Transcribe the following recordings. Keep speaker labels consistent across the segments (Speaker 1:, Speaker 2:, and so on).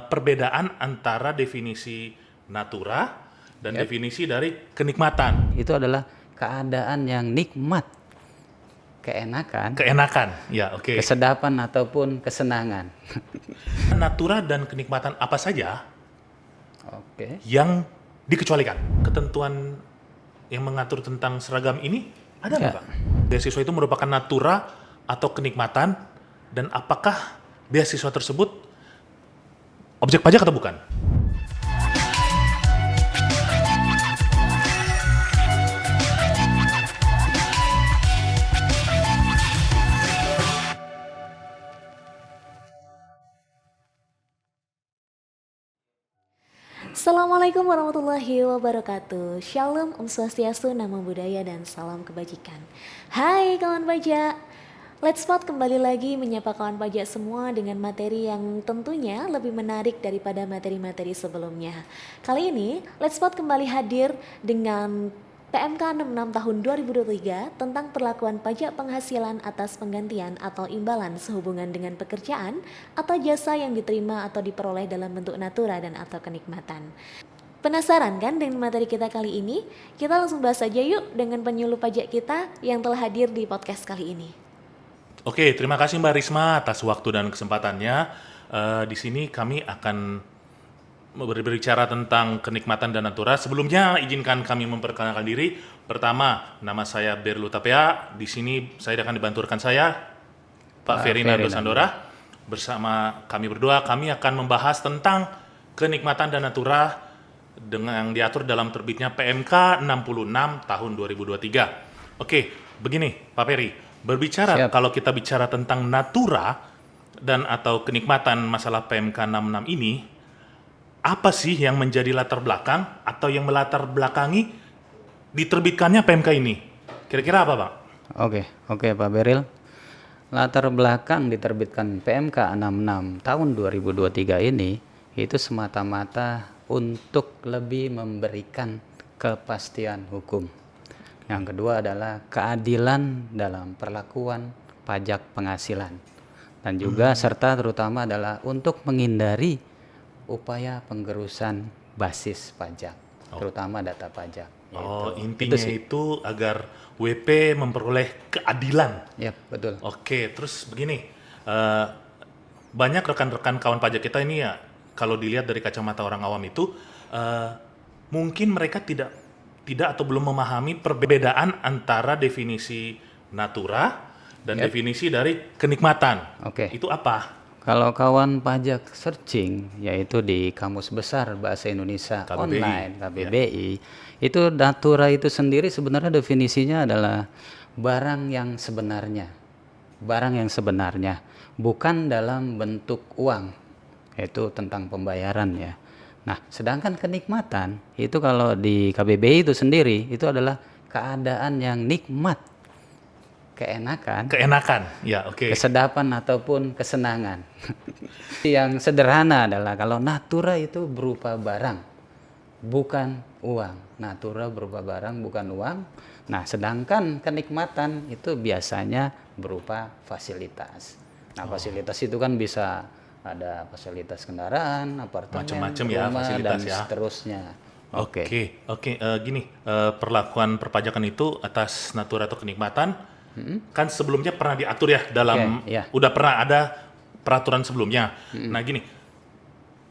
Speaker 1: perbedaan antara definisi natura dan definisi dari kenikmatan.
Speaker 2: Itu adalah keadaan yang nikmat, keenakan,
Speaker 1: Ya, oke.
Speaker 2: kesedapan ataupun kesenangan.
Speaker 1: Natura dan kenikmatan apa saja
Speaker 2: Oke.
Speaker 1: yang dikecualikan? Ketentuan yang mengatur tentang seragam ini ada nggak,
Speaker 2: Ya.
Speaker 1: Pak? Beasiswa itu merupakan natura atau kenikmatan, dan apakah beasiswa tersebut objek pajak atau bukan?
Speaker 3: Assalamualaikum warahmatullahi wabarakatuh. Shalom, Om Swastiastu, Namo Buddhaya, dan salam kebajikan. Hai kawan pajak, Let's Spot kembali lagi menyapa kawan pajak semua dengan materi yang tentunya lebih menarik daripada materi-materi sebelumnya. Kali ini Let's Spot kembali hadir dengan PMK 66 tahun 2023 tentang perlakuan pajak penghasilan atas penggantian atau imbalan sehubungan dengan pekerjaan atau jasa yang diterima atau diperoleh dalam bentuk natura dan atau kenikmatan. Penasaran kan dengan materi kita kali ini? Kita langsung bahas aja yuk dengan penyuluh pajak kita yang telah hadir di podcast kali ini.
Speaker 1: Oke, terima kasih Mbak Risma atas waktu dan kesempatannya. Di sini kami akan berbicara tentang kenikmatan dan natura. Sebelumnya izinkan kami memperkenalkan diri. Pertama, nama saya Berlu Tapea. Di sini saya akan dibantu rekan saya, Pak Ferinando Sandora. Bersama kami berdua, kami akan membahas tentang kenikmatan dan natura yang diatur dalam terbitnya PMK 66 tahun 2023. Oke, begini Pak Ferry. Berbicara, kalau kita bicara tentang natura dan atau kenikmatan masalah PMK 66 ini, apa sih yang menjadi latar belakang atau yang melatar belakangi diterbitkannya PMK ini? Kira-kira apa, Pak?
Speaker 2: Oke Pak Beril. Latar belakang diterbitkan PMK 66 tahun 2023 ini itu semata-mata untuk lebih memberikan kepastian hukum. Yang kedua adalah keadilan dalam perlakuan pajak penghasilan. Dan juga serta terutama adalah untuk menghindari upaya penggerusan basis pajak, terutama data pajak.
Speaker 1: Intinya itu agar WP memperoleh keadilan.
Speaker 2: Ya, betul.
Speaker 1: Oke, terus begini, banyak rekan-rekan kawan pajak kita ini ya, kalau dilihat dari kacamata orang awam itu, mungkin mereka tidak atau belum memahami perbedaan antara definisi natura dan definisi dari kenikmatan. Itu apa?
Speaker 2: Kalau kawan pajak searching, yaitu di Kamus Besar Bahasa Indonesia
Speaker 1: KBBI.
Speaker 2: Online, KBBI, itu natura itu sendiri sebenarnya definisinya adalah barang yang sebenarnya. Barang yang sebenarnya, bukan dalam bentuk uang, yaitu tentang pembayaran ya. Nah, sedangkan kenikmatan, itu kalau di KBBI itu sendiri, itu adalah keadaan yang nikmat, keenakan,
Speaker 1: ya, oke.
Speaker 2: kesedapan ataupun kesenangan. Yang sederhana adalah kalau natura itu berupa barang, bukan uang. Natura berupa barang, bukan uang. Nah, sedangkan kenikmatan itu biasanya berupa fasilitas. Nah, fasilitas itu kan bisa ada fasilitas kendaraan, apartemen,
Speaker 1: macam-macam ya,
Speaker 2: rumah,
Speaker 1: fasilitas
Speaker 2: dan
Speaker 1: ya.
Speaker 2: seterusnya.
Speaker 1: Gini, perlakuan perpajakan itu atas natura atau kenikmatan kan sebelumnya pernah diatur ya dalam, udah pernah ada peraturan sebelumnya. Nah gini,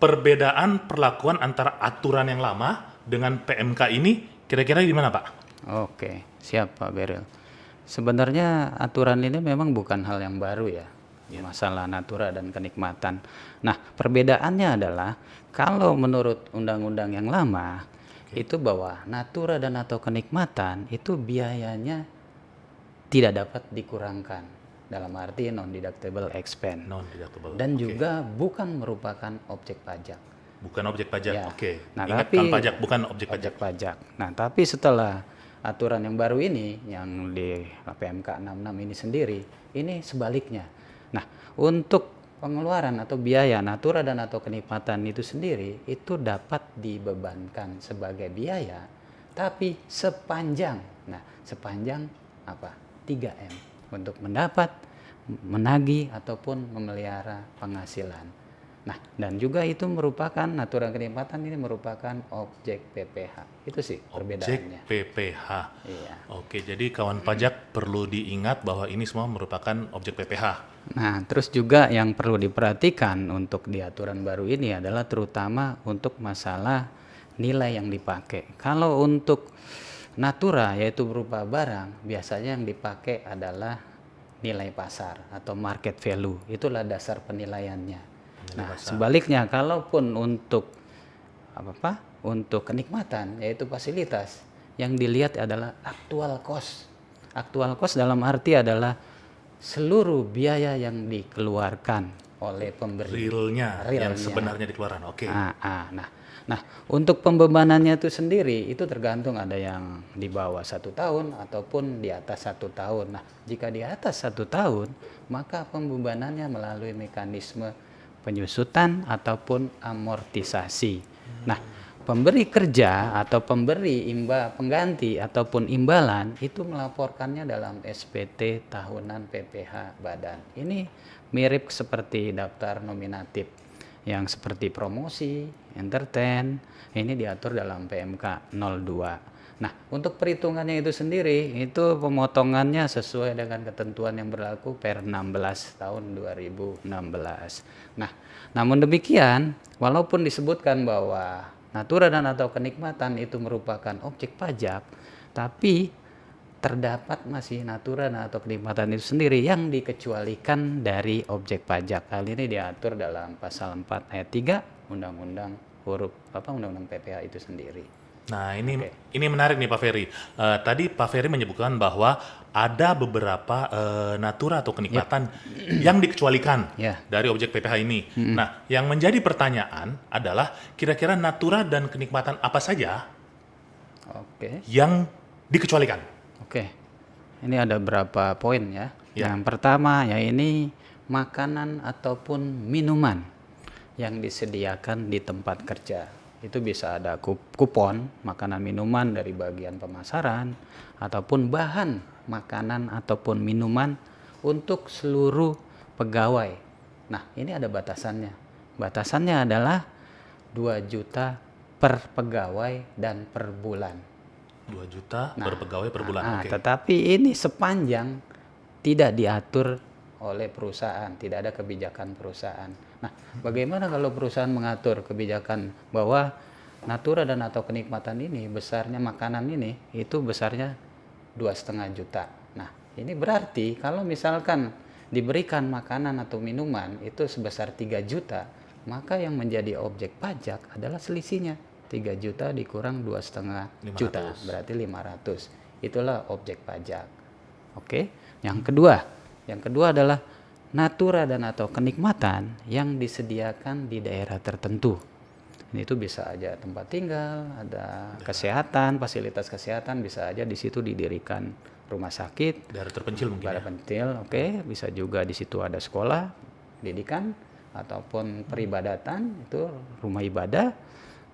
Speaker 1: perbedaan perlakuan antara aturan yang lama dengan PMK ini kira-kira gimana Pak?
Speaker 2: Oke, siap Pak Beril. Sebenarnya aturan ini memang bukan hal yang baru ya, masalah natura dan kenikmatan. Nah, perbedaannya adalah kalau menurut undang-undang yang lama itu bahwa natura dan atau kenikmatan itu biayanya tidak dapat dikurangkan, dalam arti non-deductible expense. Dan juga bukan merupakan objek pajak.
Speaker 1: Bukan objek pajak,
Speaker 2: ya. Nah,
Speaker 1: ingatkan pajak bukan objek
Speaker 2: pajak. Nah, tapi setelah aturan yang baru ini, yang di PMK 66 ini sendiri, ini sebaliknya. Nah, untuk pengeluaran atau biaya natura dan atau kenikmatan itu sendiri, itu dapat dibebankan sebagai biaya, tapi sepanjang apa? 3M untuk mendapat, menagih ataupun memelihara penghasilan. Nah, dan juga itu merupakan natura kenikmatan ini merupakan objek PPh. Itu sih perbedaannya.
Speaker 1: Objek PPh.
Speaker 2: Iya.
Speaker 1: Oke, jadi kawan pajak perlu diingat bahwa ini semua merupakan objek PPh.
Speaker 2: Nah, terus juga yang perlu diperhatikan untuk di aturan baru ini adalah terutama untuk masalah nilai yang dipakai. Kalau untuk natura yaitu berupa barang, biasanya yang dipakai adalah nilai pasar atau market value. Itulah dasar penilaiannya. Nah, sebaliknya kalaupun untuk untuk kenikmatan yaitu fasilitas, yang dilihat adalah actual cost. Actual cost dalam arti adalah seluruh biaya yang dikeluarkan oleh pemberi.
Speaker 1: Realnya yang
Speaker 2: Realnya.
Speaker 1: sebenarnya dikeluarkan. Oke.
Speaker 2: Nah, untuk pembebanannya itu sendiri itu tergantung, ada yang di bawah 1 tahun ataupun di atas 1 tahun. Nah, jika di atas 1 tahun, maka pembebanannya melalui mekanisme penyusutan ataupun amortisasi. Nah, pemberi kerja atau pemberi pengganti ataupun imbalan itu melaporkannya dalam SPT tahunan PPh badan. Ini mirip seperti daftar nominatif yang seperti promosi, entertain, ini diatur dalam PMK 02. Nah, untuk perhitungannya itu sendiri, itu pemotongannya sesuai dengan ketentuan yang berlaku per 16 tahun 2016. Nah, namun demikian, walaupun disebutkan bahwa natura dan atau kenikmatan itu merupakan objek pajak, tapi terdapat masih natura dan atau kenikmatan itu sendiri yang dikecualikan dari objek pajak. Hal ini diatur dalam pasal 4 ayat 3 Undang-Undang Undang-Undang PPh itu sendiri.
Speaker 1: Nah, ini menarik nih Pak Ferry. Tadi Pak Ferry menyebutkan bahwa ada beberapa natura atau kenikmatan yang dikecualikan dari objek PPh ini. Nah, yang menjadi pertanyaan adalah kira-kira natura dan kenikmatan apa saja yang dikecualikan?
Speaker 2: Oke, ini ada berapa poin ya. Yang pertama ya ini makanan ataupun minuman yang disediakan di tempat kerja. Itu bisa ada kupon makanan minuman dari bagian pemasaran ataupun bahan makanan ataupun minuman untuk seluruh pegawai. Nah, ini ada batasannya. Batasannya adalah 2 juta per pegawai dan per bulan.
Speaker 1: 2 juta per pegawai per bulan.
Speaker 2: Tetapi ini sepanjang tidak diatur oleh perusahaan, tidak ada kebijakan perusahaan. Nah, bagaimana kalau perusahaan mengatur kebijakan bahwa natura dan atau kenikmatan ini besarnya makanan ini itu besarnya 2,5 juta. Nah, ini berarti kalau misalkan diberikan makanan atau minuman itu sebesar 3 juta, maka yang menjadi objek pajak adalah selisihnya. 3 juta dikurang 2,5 juta, berarti 500. Itulah objek pajak. Oke. Yang kedua adalah natura dan atau kenikmatan yang disediakan di daerah tertentu. Ini itu bisa aja tempat tinggal, ada kesehatan, fasilitas kesehatan, bisa aja di situ didirikan rumah sakit.
Speaker 1: Daerah terpencil mungkin.
Speaker 2: Daerah terpencil, oke. Bisa juga di situ ada sekolah, pendidikan, ataupun peribadatan, itu rumah ibadah,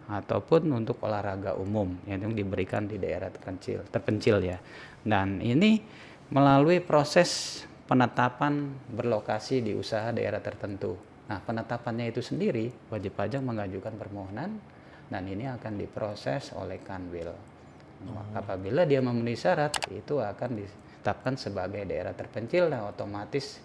Speaker 2: ataupun untuk olahraga umum yang diberikan di daerah terpencil ya. Dan ini melalui proses penetapan berlokasi di usaha daerah tertentu. Nah, penetapannya itu sendiri wajib pajak mengajukan permohonan dan ini akan diproses oleh Kanwil. Apabila dia memenuhi syarat, itu akan ditetapkan sebagai daerah terpencil dan otomatis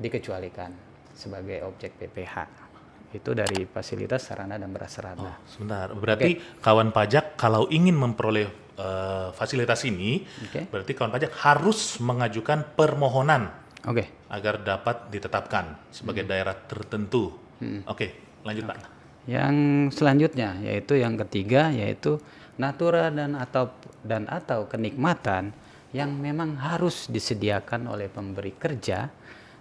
Speaker 2: dikecualikan sebagai objek PPh. Itu dari fasilitas sarana dan prasarana.
Speaker 1: Sebentar, berarti kawan pajak kalau ingin memperoleh fasilitas ini, berarti kawan pajak harus mengajukan permohonan agar dapat ditetapkan sebagai daerah tertentu. Oke, lanjut Pak.
Speaker 2: Yang selanjutnya yaitu yang ketiga yaitu natura dan atau kenikmatan yang memang harus disediakan oleh pemberi kerja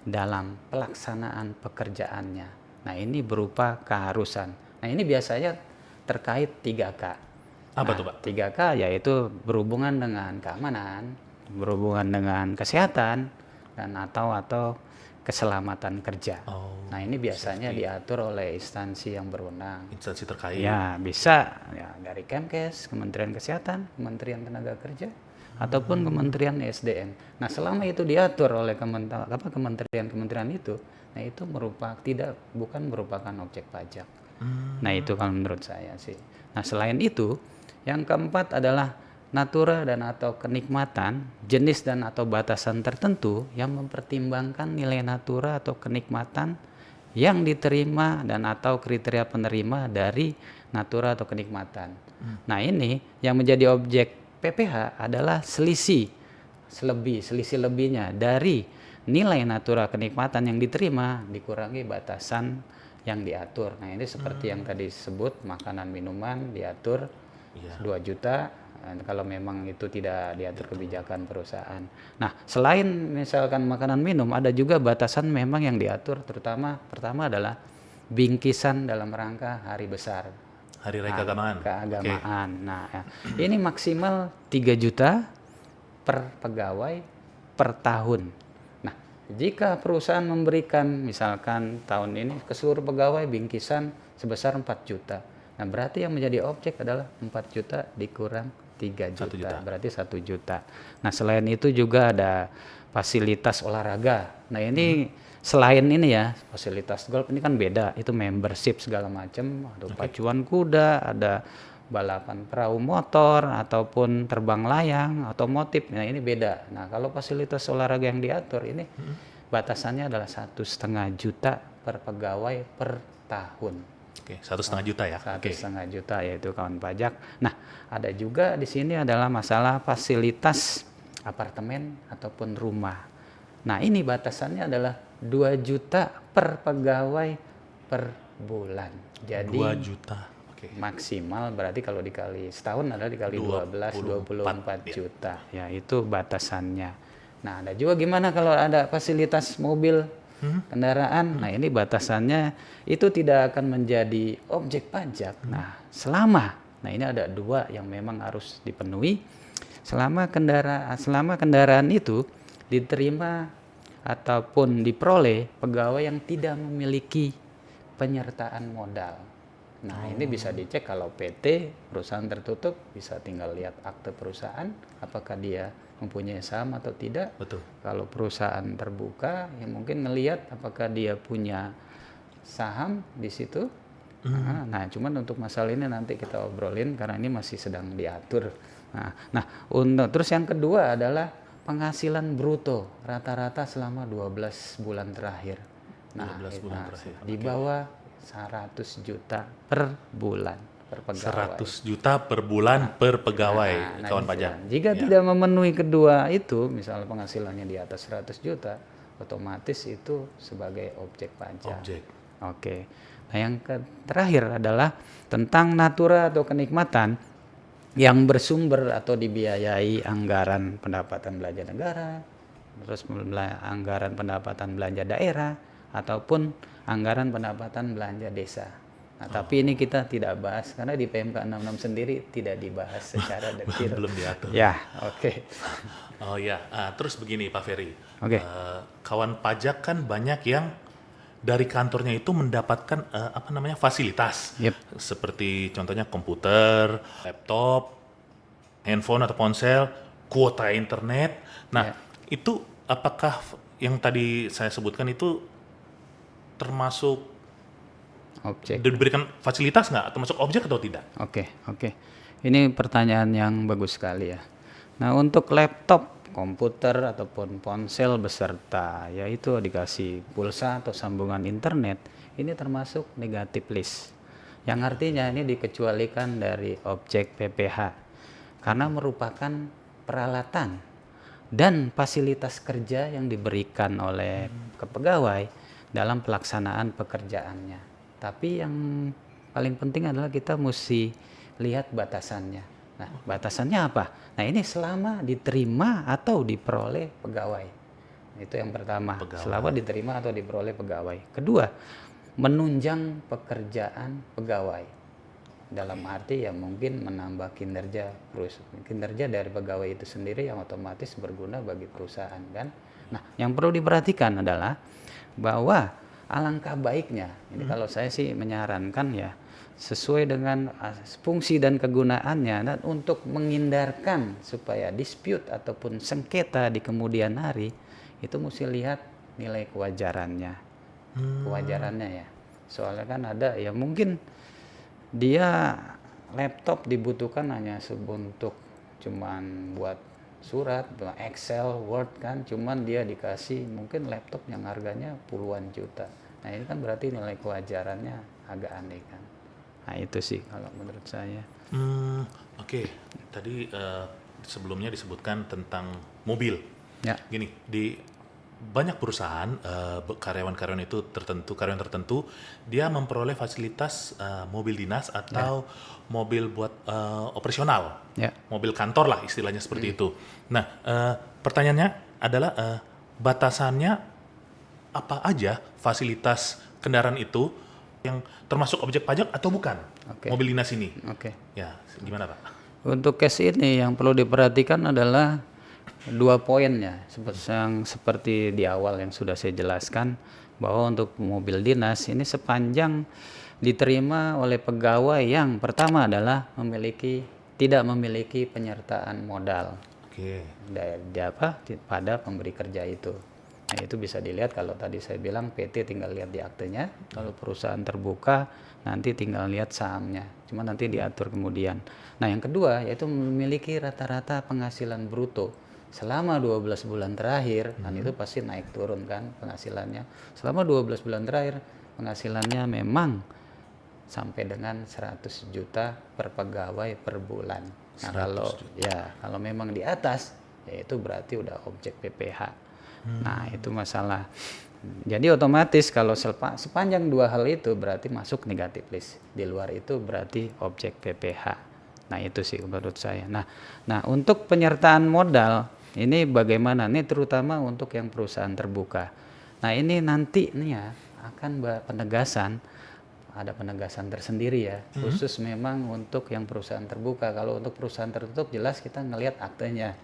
Speaker 2: dalam pelaksanaan pekerjaannya. Nah, ini berupa keharusan. Nah, ini biasanya terkait 3K.
Speaker 1: Apa tuh Pak?
Speaker 2: 3K yaitu berhubungan dengan keamanan, berhubungan dengan kesehatan, dan atau keselamatan kerja. Nah, ini biasanya diatur oleh instansi yang berwenang.
Speaker 1: Instansi terkait.
Speaker 2: Ya, bisa ya dari Kemkes, Kementerian Kesehatan, Kementerian Tenaga Kerja, ataupun Kementerian SDM. Nah, selama itu diatur oleh kementerian-kementerian itu, nah itu bukan merupakan objek pajak. Nah, itu kalau menurut saya sih. Nah, selain itu, yang keempat adalah natura dan atau kenikmatan, jenis dan atau batasan tertentu yang mempertimbangkan nilai natura atau kenikmatan yang diterima dan atau kriteria penerima dari natura atau kenikmatan. Nah, ini yang menjadi objek PPh adalah selisih lebihnya dari nilai natura kenikmatan yang diterima dikurangi batasan yang diatur. Nah, ini seperti yang tadi disebut, makanan minuman diatur 2 juta kalau memang itu tidak diatur kebijakan perusahaan. Nah, selain misalkan makanan minum, ada juga batasan memang yang diatur, pertama adalah bingkisan dalam rangka hari besar.
Speaker 1: Hari Raya Keagamaan.
Speaker 2: Keagamaan. Nah, ini maksimal 3 juta per pegawai per tahun. Nah, jika perusahaan memberikan misalkan tahun ini ke seluruh pegawai bingkisan sebesar 4 juta. Nah, berarti yang menjadi objek adalah 4 juta dikurang 3 juta, berarti 1 juta. Nah, selain itu juga ada fasilitas olahraga. Nah, ini selain ini ya, fasilitas golf ini kan beda, itu membership segala macam, ada pacuan kuda, ada balapan perahu motor ataupun terbang layang, otomotif. Nah, ini beda. Nah, kalau fasilitas olahraga yang diatur ini batasannya adalah 1,5 juta per pegawai per tahun.
Speaker 1: Oke, 1,5 juta ya.
Speaker 2: 1,5 juta yaitu kawan pajak. Nah, ada juga di sini adalah masalah fasilitas apartemen ataupun rumah. Nah, ini batasannya adalah 2 juta per pegawai per bulan. Jadi
Speaker 1: 2 juta.
Speaker 2: Maksimal berarti kalau dikali setahun adalah dikali 24 juta. Ya, itu batasannya. Nah, ada juga gimana kalau ada fasilitas mobil kendaraan. Nah, ini batasannya itu tidak akan menjadi objek pajak. Nah, nah ini ada 2 yang memang harus dipenuhi. Selama kendaraan itu diterima ataupun diperoleh pegawai yang tidak memiliki penyertaan modal. Nah, ini bisa dicek kalau PT perusahaan tertutup, bisa tinggal lihat akte perusahaan apakah dia mempunyai saham atau tidak.
Speaker 1: Betul.
Speaker 2: Kalau perusahaan terbuka, ya mungkin ngelihat apakah dia punya saham di situ. Nah, cuman untuk masalah ini nanti kita obrolin karena ini masih sedang diatur. Terus yang kedua adalah penghasilan bruto rata-rata selama 12 bulan terakhir. Nah,
Speaker 1: 12 bulan terakhir.
Speaker 2: Di bawah 100 juta per bulan per pegawai.
Speaker 1: 100 juta per bulan per pegawai kawan pajak.
Speaker 2: Jika tidak memenuhi kedua itu, misalnya penghasilannya di atas 100 juta, otomatis itu sebagai objek pajak. Oke. Nah, yang terakhir adalah tentang natura atau kenikmatan yang bersumber atau dibiayai anggaran pendapatan belanja negara, terus anggaran pendapatan belanja daerah, ataupun anggaran pendapatan belanja desa. Nah, tapi ini kita tidak bahas karena di PMK 66 sendiri tidak dibahas secara detail.
Speaker 1: Belum diatur.
Speaker 2: Ya, oke.
Speaker 1: Oh ya, terus begini Pak Ferry.
Speaker 2: Oke.
Speaker 1: Kawan pajak kan banyak yang dari kantornya itu mendapatkan fasilitas.
Speaker 2: Yep.
Speaker 1: Seperti contohnya komputer, laptop, handphone atau ponsel, kuota internet. Nah, itu apakah yang tadi saya sebutkan itu termasuk
Speaker 2: objek?
Speaker 1: Diberikan fasilitas nggak? Termasuk objek atau tidak?
Speaker 2: Oke. Ini pertanyaan yang bagus sekali ya. Nah, untuk laptop, komputer ataupun ponsel beserta yaitu dikasih pulsa atau sambungan internet, ini termasuk negatif list. Yang artinya ini dikecualikan dari objek PPh karena merupakan peralatan dan fasilitas kerja yang diberikan oleh kepegawai dalam pelaksanaan pekerjaannya. Tapi yang paling penting adalah kita mesti lihat batasannya. Nah, batasannya apa? Nah, ini selama diterima atau diperoleh pegawai. Itu yang pertama, selama diterima atau diperoleh pegawai. Kedua, menunjang pekerjaan pegawai. Dalam arti ya mungkin menambah kinerja dari pegawai itu sendiri yang otomatis berguna bagi perusahaan kan. Nah, yang perlu diperhatikan adalah bahwa alangkah baiknya ini kalau saya sih menyarankan ya sesuai dengan fungsi dan kegunaannya, dan untuk menghindarkan supaya dispute ataupun sengketa di kemudian hari itu mesti lihat nilai kewajarannya ya. Soalnya kan ada ya mungkin dia laptop dibutuhkan hanya untuk cuman buat surat, Excel, Word kan, cuman dia dikasih mungkin laptop yang harganya puluhan juta. Nah ini kan berarti nilai kewajarannya agak aneh kan. Nah itu sih kalau menurut saya.
Speaker 1: Oke. Tadi sebelumnya disebutkan tentang mobil.
Speaker 2: Ya.
Speaker 1: Gini, di banyak perusahaan karyawan-karyawan itu karyawan tertentu dia memperoleh fasilitas mobil dinas atau mobil buat operasional, mobil kantor lah istilahnya seperti itu. Nah, pertanyaannya adalah batasannya apa aja fasilitas kendaraan itu yang termasuk objek pajak atau bukan mobil dinas ini? Ya, gimana Pak?
Speaker 2: Untuk case ini yang perlu diperhatikan adalah 2 poinnya, yang seperti di awal yang sudah saya jelaskan, bahwa untuk mobil dinas ini sepanjang diterima oleh pegawai yang pertama adalah tidak memiliki penyertaan modal pada pemberi kerja itu. Nah itu bisa dilihat kalau tadi saya bilang PT tinggal lihat di aktenya, kalau perusahaan terbuka nanti tinggal lihat sahamnya, cuma nanti diatur kemudian. Nah yang kedua yaitu memiliki rata-rata penghasilan bruto selama 12 bulan terakhir, dan itu pasti naik turun kan penghasilannya. Selama 12 bulan terakhir penghasilannya memang sampai dengan 100 juta per pegawai per bulan. Nah kalau memang di atas ya itu berarti udah objek PPh. Nah itu masalah. Jadi otomatis kalau sepanjang 2 hal itu berarti masuk negatif list. Di luar itu berarti objek PPh. Nah itu sih menurut saya. Nah untuk penyertaan modal ini bagaimana? Ini terutama untuk yang perusahaan terbuka. Nah ini nanti nih ya akan ada penegasan tersendiri ya, khusus memang untuk yang perusahaan terbuka. Kalau untuk perusahaan tertutup jelas kita ngelihat aktenya.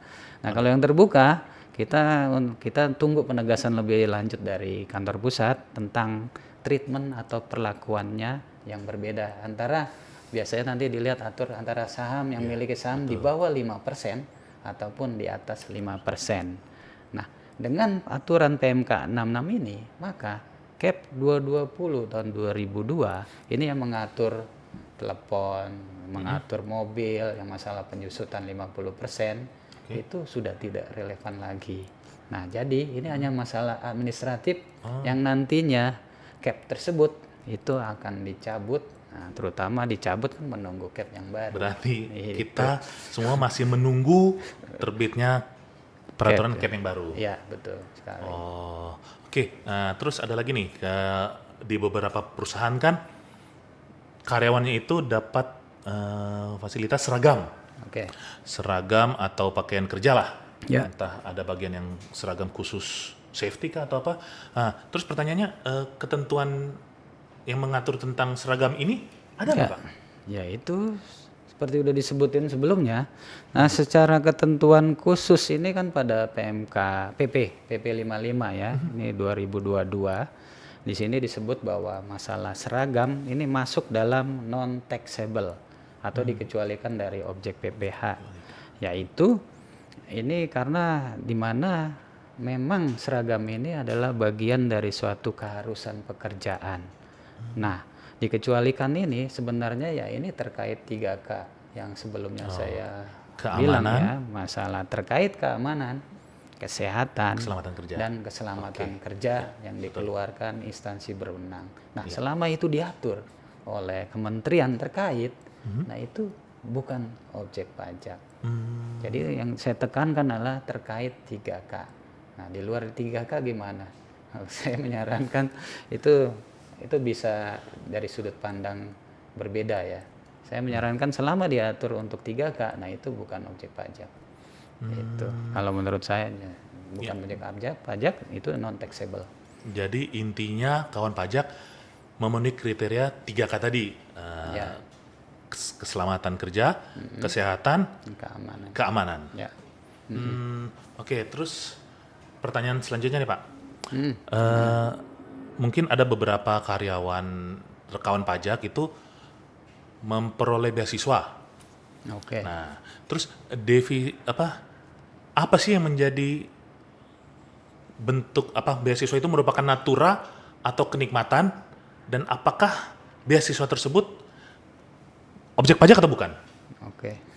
Speaker 2: Nah kalau yang terbuka kita tunggu penegasan lebih lanjut dari kantor pusat tentang treatment atau perlakuannya yang berbeda antara biasanya nanti dilihat atur antara saham yang memiliki saham di bawah 5% ataupun di atas 5%. Nah, dengan aturan PMK 66 ini, maka Cap 220 tahun 2002 ini yang mengatur telepon, mengatur mobil, yang masalah penyusutan 50%, itu sudah tidak relevan lagi. Nah, jadi ini hanya masalah administratif yang nantinya Cap tersebut itu akan dicabut. Nah, terutama dicabut kan menunggu Cap yang baru.
Speaker 1: Berarti kita semua masih menunggu terbitnya peraturan Cap yang baru.
Speaker 2: Iya, betul sekali.
Speaker 1: Oke. Terus ada lagi nih, di beberapa perusahaan kan karyawannya itu dapat fasilitas seragam. Seragam atau pakaian kerja lah. Entah ada bagian yang seragam khusus safety kah atau apa. Terus pertanyaannya, ketentuan yang mengatur tentang seragam ini ada nggak Pak?
Speaker 2: Ya itu seperti udah disebutin sebelumnya. Nah secara ketentuan khusus ini kan pada PP 55 ya, ini 2022. Di sini disebut bahwa masalah seragam ini masuk dalam non taxable atau dikecualikan dari objek PPh, yaitu ini karena dimana memang seragam ini adalah bagian dari suatu keharusan pekerjaan. Nah dikecualikan ini sebenarnya ya ini terkait 3K yang sebelumnya saya bilang ya, masalah terkait keamanan, kesehatan, dan keselamatan kerja yang dikeluarkan instansi berwenang. Nah selama itu diatur oleh kementerian terkait, nah itu bukan objek pajak. Jadi yang saya tekankan adalah terkait 3K. Nah di luar 3K gimana? Saya menyarankan itu bisa dari sudut pandang berbeda ya. Saya menyarankan selama diatur untuk 3K, nah itu bukan objek pajak. Itu kalau menurut saya bukan objek pajak, itu non taxable.
Speaker 1: Jadi intinya kawan pajak memenuhi kriteria 3K tadi. Keselamatan kerja, kesehatan, keamanan.
Speaker 2: Ya.
Speaker 1: Oke, terus pertanyaan selanjutnya nih Pak. mungkin ada beberapa karyawan rekawan pajak itu memperoleh beasiswa.
Speaker 2: Oke.
Speaker 1: Nah, terus apa sih yang menjadi bentuk beasiswa itu merupakan natura atau kenikmatan, dan apakah beasiswa tersebut objek pajak atau bukan?
Speaker 2: Oke.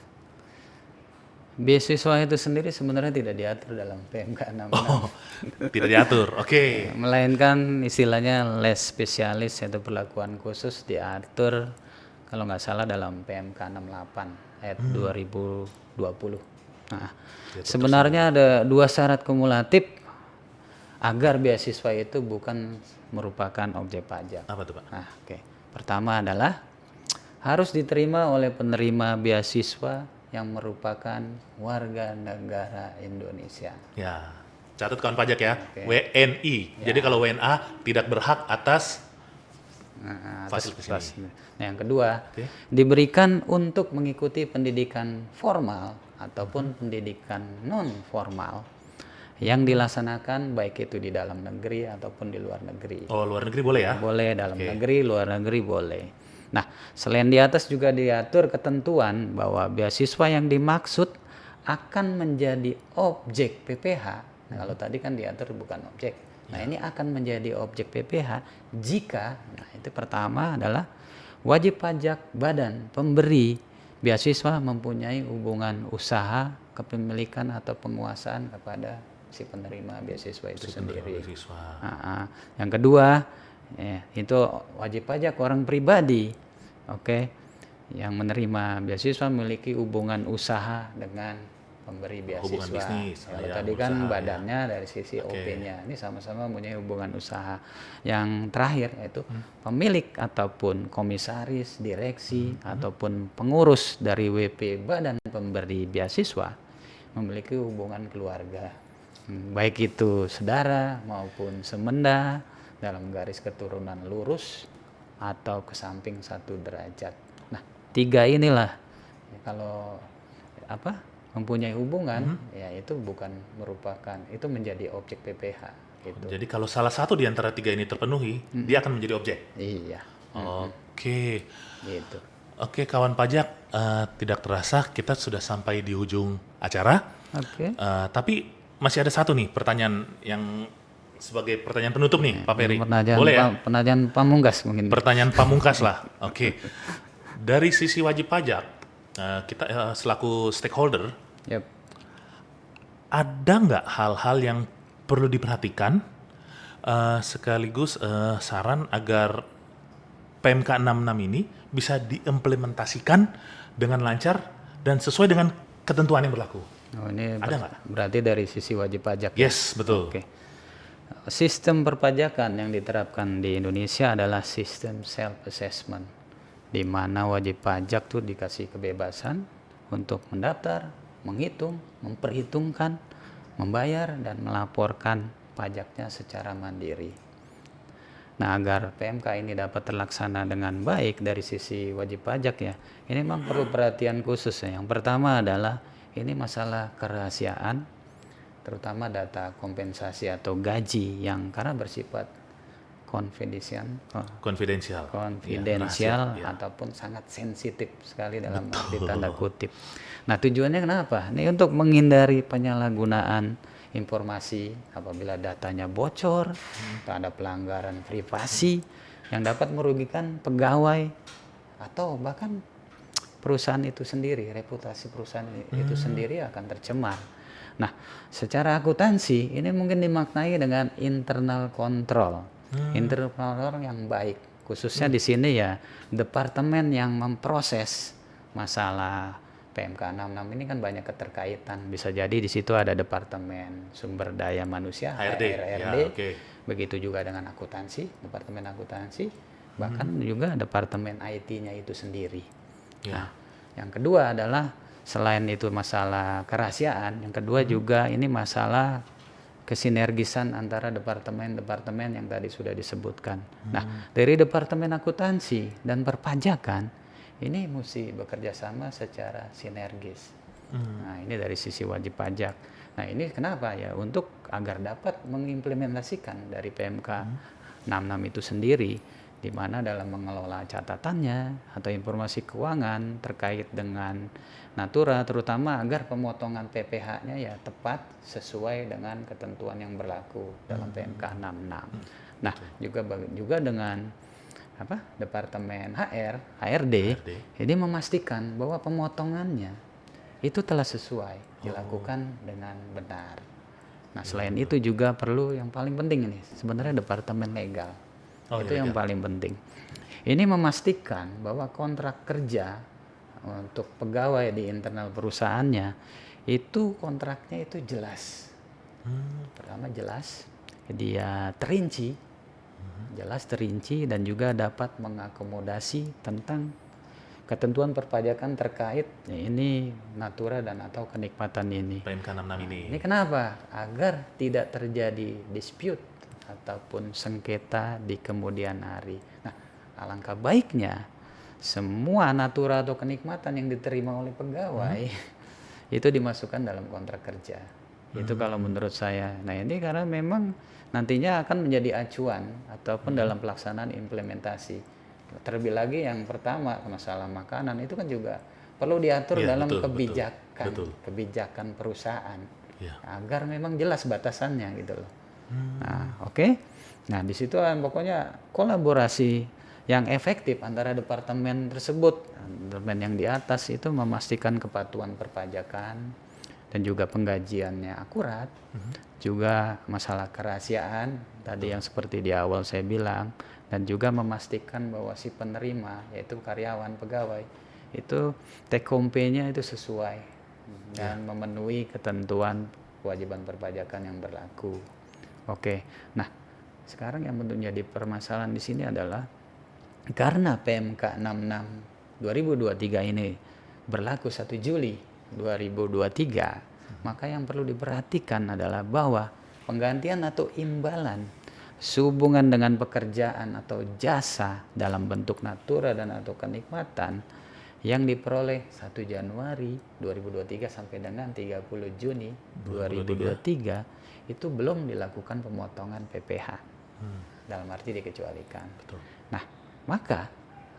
Speaker 2: Beasiswa itu sendiri sebenarnya tidak diatur dalam PMK 66.
Speaker 1: Oh, tidak diatur. Oke.
Speaker 2: Melainkan istilahnya les spesialis atau perlakuan khusus diatur kalau nggak salah dalam PMK 68 ayat 2020. Nah, sebenarnya ada 2 syarat kumulatif agar beasiswa itu bukan merupakan objek pajak.
Speaker 1: Apa tuh, Pak?
Speaker 2: Nah, oke. Pertama adalah harus diterima oleh penerima beasiswa yang merupakan warga negara Indonesia.
Speaker 1: Ya, catat kawan pajak ya,
Speaker 2: Oke.
Speaker 1: WNI. Jadi kalau WNA tidak berhak atas
Speaker 2: Nah,
Speaker 1: fasilitas ini.
Speaker 2: Nah, yang kedua,
Speaker 1: Oke.
Speaker 2: diberikan untuk mengikuti pendidikan formal ataupun pendidikan non formal yang dilaksanakan baik itu di dalam negeri ataupun di luar negeri.
Speaker 1: Oh, luar negeri boleh ya?
Speaker 2: Boleh dalam
Speaker 1: Oke.
Speaker 2: negeri, luar negeri boleh. Nah, selain di atas juga diatur ketentuan bahwa beasiswa yang dimaksud akan menjadi objek PPh. Nah, kalau tadi kan diatur bukan objek. Nah, ini akan menjadi objek PPh jika, nah itu pertama adalah wajib pajak badan pemberi beasiswa mempunyai hubungan usaha, kepemilikan atau penguasaan kepada si penerima beasiswa itu sendiri.
Speaker 1: Beasiswa.
Speaker 2: Yang kedua, itu wajib pajak orang pribadi, oke, yang menerima beasiswa memiliki hubungan usaha dengan pemberi beasiswa.
Speaker 1: Hubungan bisnis,
Speaker 2: Kalau
Speaker 1: ya,
Speaker 2: tadi kan
Speaker 1: usaha,
Speaker 2: badannya dari sisi OP-nya, ini sama-sama mempunyai hubungan usaha. Yang terakhir yaitu pemilik ataupun komisaris, direksi ataupun pengurus dari WP badan pemberi beasiswa memiliki hubungan keluarga. Baik itu saudara maupun semenda dalam garis keturunan lurus atau ke samping 1 derajat. Nah, 3 inilah ya, kalau mempunyai hubungan ya itu bukan merupakan, itu menjadi objek PPh gitu.
Speaker 1: Jadi kalau salah satu di antara 3 ini terpenuhi, dia akan menjadi objek.
Speaker 2: Iya,
Speaker 1: Oke.
Speaker 2: gitu.
Speaker 1: Oke, kawan pajak, tidak terasa kita sudah sampai di ujung acara.
Speaker 2: Oke.
Speaker 1: Tapi masih ada satu nih pertanyaan yang sebagai pertanyaan penutup nih, Pak Peri.
Speaker 2: Pertanyaan
Speaker 1: Boleh ya?
Speaker 2: pertanyaan pamungkas mungkin.
Speaker 1: Pertanyaan pamungkas lah. Oke. Dari sisi wajib pajak, kita selaku stakeholder,
Speaker 2: Yep.
Speaker 1: ada nggak hal-hal yang perlu diperhatikan sekaligus saran agar PMK 66 ini bisa diimplementasikan dengan lancar dan sesuai dengan ketentuan yang berlaku?
Speaker 2: Oh, ini
Speaker 1: Ada nggak?
Speaker 2: berarti dari sisi wajib pajak. Ya?
Speaker 1: Yes, betul.
Speaker 2: Oke. Sistem perpajakan yang diterapkan di Indonesia adalah sistem self assessment, di mana wajib pajak tuh dikasih kebebasan untuk mendaftar, menghitung, memperhitungkan, membayar dan melaporkan pajaknya secara mandiri. Nah, agar PMK ini dapat terlaksana dengan baik dari sisi wajib pajak ya, ini memang perlu perhatian khusus ya. Yang pertama adalah ini masalah kerahasiaan, terutama data kompensasi atau gaji yang karena bersifat konfidensial,
Speaker 1: Konfidensial.
Speaker 2: konfidensial
Speaker 1: Ya, rahasia, ya.
Speaker 2: ataupun sangat sensitif sekali dalam arti tanda kutip. Nah, tujuannya kenapa? Ini untuk menghindari penyalahgunaan informasi apabila datanya bocor, atau ada pelanggaran privasi yang dapat merugikan pegawai atau bahkan perusahaan itu sendiri, reputasi perusahaan itu sendiri akan tercemar. Nah, secara akuntansi ini mungkin dimaknai dengan internal control. Internal control yang baik. Khususnya di sini ya departemen yang memproses masalah PMK 66 ini kan banyak keterkaitan. Bisa jadi di situ ada departemen sumber daya manusia
Speaker 1: HRD.
Speaker 2: HRD.
Speaker 1: Ya, oke.
Speaker 2: Begitu juga dengan akuntansi, departemen akuntansi, bahkan juga departemen IT-nya itu sendiri.
Speaker 1: Ya.
Speaker 2: Nah, yang kedua adalah selain itu masalah kerahasiaan, yang kedua juga ini masalah kesinergisan antara departemen-departemen yang tadi sudah disebutkan. Nah, dari departemen akuntansi dan perpajakan ini mesti bekerja sama secara sinergis. Nah, ini dari sisi wajib pajak. Nah, ini kenapa ya? Untuk agar dapat mengimplementasikan dari PMK 66 itu sendiri, di mana dalam mengelola catatannya atau informasi keuangan terkait dengan Natura, terutama agar pemotongan PPh-nya ya tepat sesuai dengan ketentuan yang berlaku dalam PMK 66. Nah, juga dengan Departemen HRD ini memastikan bahwa pemotongannya itu telah sesuai dilakukan dengan benar. Nah, selain itu juga perlu yang paling penting ini sebenarnya Departemen Legal. Itu yang paling penting. Ini memastikan bahwa kontrak kerja untuk pegawai di internal perusahaannya itu kontraknya itu jelas. Pertama jelas, dia jelas terinci dan juga dapat mengakomodasi tentang ketentuan perpajakan terkait ini Natura dan atau kenikmatan ini.
Speaker 1: PMK 66 ini.
Speaker 2: Ini kenapa? Agar tidak terjadi dispute ataupun sengketa di kemudian hari. Nah, alangkah baiknya semua Natura atau kenikmatan yang diterima oleh pegawai itu dimasukkan dalam kontrak kerja. Itu kalau menurut saya. Nah, ini karena memang nantinya akan menjadi acuan ataupun dalam pelaksanaan implementasi. Terlebih lagi yang pertama masalah makanan itu kan juga perlu diatur dalam kebijakan perusahaan agar memang jelas batasannya gitu loh. Nah, oke. Nah, di situ pokoknya kolaborasi yang efektif antara departemen tersebut, departemen yang di atas itu memastikan kepatuhan perpajakan dan juga penggajiannya akurat, juga masalah kerahasiaan tadi yang seperti di awal saya bilang, dan juga memastikan bahwa si penerima yaitu karyawan pegawai itu take home pay-nya itu sesuai dan memenuhi ketentuan kewajiban perpajakan yang berlaku. Oke, nah sekarang yang menjadi permasalahan di sini adalah karena PMK 66 2023 ini berlaku 1 Juli 2023, maka yang perlu diperhatikan adalah bahwa penggantian atau imbalan sehubungan dengan pekerjaan atau jasa dalam bentuk Natura dan atau kenikmatan yang diperoleh 1 Januari 2023 sampai dengan 30 Juni 2023 itu belum dilakukan pemotongan PPh. Dalam arti dikecualikan.
Speaker 1: Betul.
Speaker 2: Nah, maka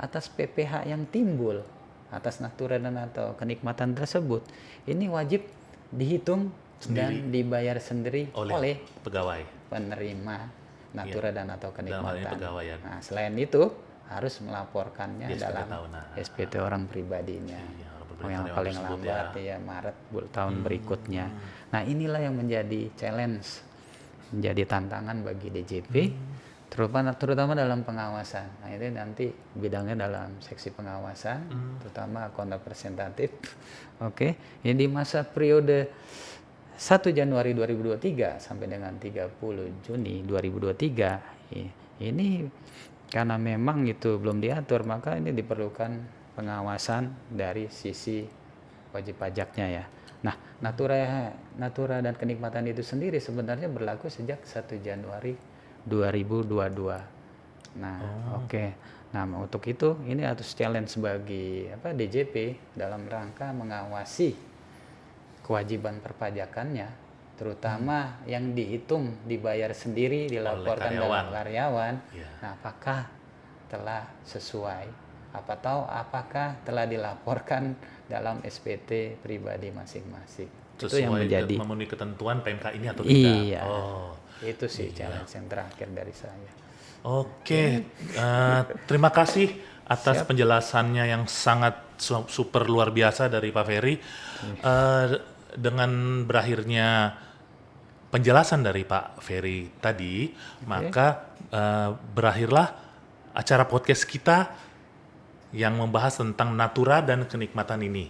Speaker 2: atas PPh yang timbul atas Natura dan atau kenikmatan tersebut ini wajib dihitung dan dibayar sendiri oleh
Speaker 1: pegawai
Speaker 2: penerima Natura dan atau kenikmatan.
Speaker 1: Nah,
Speaker 2: selain itu harus melaporkannya dalam
Speaker 1: tahunan.
Speaker 2: SPT orang pribadinya. Yang paling lambat ya Maret tahun berikutnya. Nah, inilah yang menjadi challenge, menjadi tantangan bagi DJP. Terutama dalam pengawasan. Nah, ini nanti bidangnya dalam seksi pengawasan, terutama account representatif. Oke, ini di masa periode 1 Januari 2023 sampai dengan 30 Juni 2023 ini karena memang itu belum diatur, maka ini diperlukan pengawasan dari sisi wajib pajaknya ya. Nah, Natura dan kenikmatan itu sendiri sebenarnya berlaku sejak 1 Januari 2022. Nah, oke. Nah, untuk itu ini harus challenge bagi DJP dalam rangka mengawasi kewajiban perpajakannya, terutama yang dihitung, dibayar sendiri, dilaporkan dalam karyawan. Nah, apakah telah sesuai? Apakah telah dilaporkan dalam SPT pribadi masing-masing?
Speaker 1: Sesuai
Speaker 2: itu yang menjadi
Speaker 1: memenuhi ketentuan PMK ini atau tidak?
Speaker 2: Iya. Itu sih challenge yang terakhir dari saya.
Speaker 1: Oke, terima kasih atas penjelasannya yang sangat super luar biasa dari Pak Ferry. Dengan berakhirnya penjelasan dari Pak Ferry tadi, maka berakhirlah acara podcast kita yang membahas tentang Natura dan kenikmatan ini.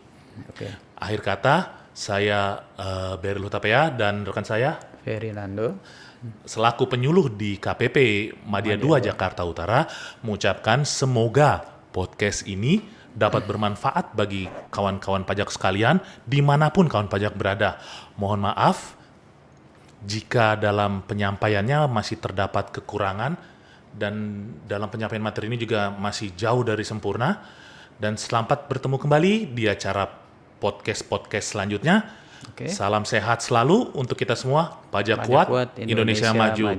Speaker 1: Akhir kata, saya Beryl Hutapea dan rekan saya
Speaker 2: Ferry Nando
Speaker 1: selaku penyuluh di KPP Madya 2 Jakarta Utara mengucapkan semoga podcast ini dapat bermanfaat bagi kawan-kawan pajak sekalian dimanapun kawan pajak berada. Mohon maaf jika dalam penyampaiannya masih terdapat kekurangan dan dalam penyampaian materi ini juga masih jauh dari sempurna. Dan selamat bertemu kembali di acara podcast selanjutnya. Salam sehat selalu untuk kita semua. Pajak kuat, Indonesia maju.